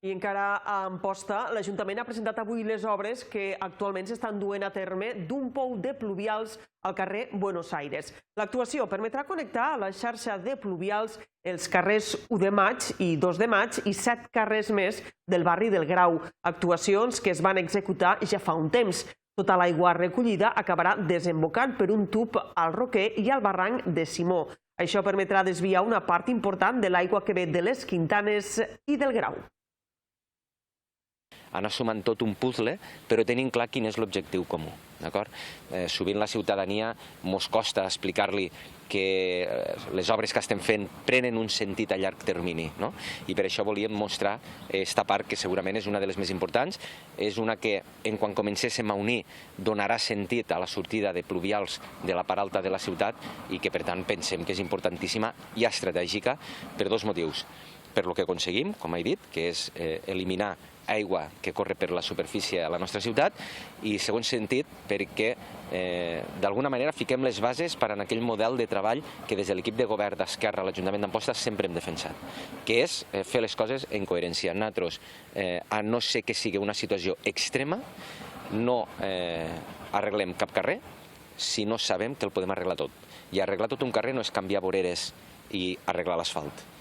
I encara a Amposta, l'Ajuntament ha presentat avui les obres que actualment s'estan duent a terme d'un pou de pluvials al carrer Buenos Aires. L'actuació permetrà connectar a la xarxa de pluvials els carrers 1 de maig i 2 de maig i 7 carrers més del barri del Grau. Actuacions que es van executar ja fa un temps. Tota l'aigua recollida acabarà desembocant per un tub al Roquer i al barranc de Simó. Això permetrà desviar una part important de l'aigua que ve de les Quintanes i del Grau. Anar sumant tot un puzzle, però tenint clar quin és l'objectiu comú. Sovint la ciutadania ens costa explicar-li que les obres que estem fent prenen un sentit a llarg termini. I per això volíem mostrar aquesta part que segurament és una de les més importants. És una que, quan comencéssim a unir, donarà sentit a la sortida de pluvials de la part alta de la ciutat i que, per tant, pensem que és importantíssima i estratègica per dos motius. Per lo que aconseguim, com he dit, que és eliminar aigua que corre per la superfície a la nostra ciutat i, segon sentit, perquè d'alguna manera fiquem les bases per a aquell model de treball que des de l'equip de govern d'Esquerra a l'Ajuntament d'Amposta sempre hem defensat, que és fer les coses en coherència. Nosaltres, a no ser que sigui una situació extrema, no arreglem cap carrer si no sabem que el podem arreglar tot. I arreglar tot un carrer no és canviar voreres i arreglar l'asfalt.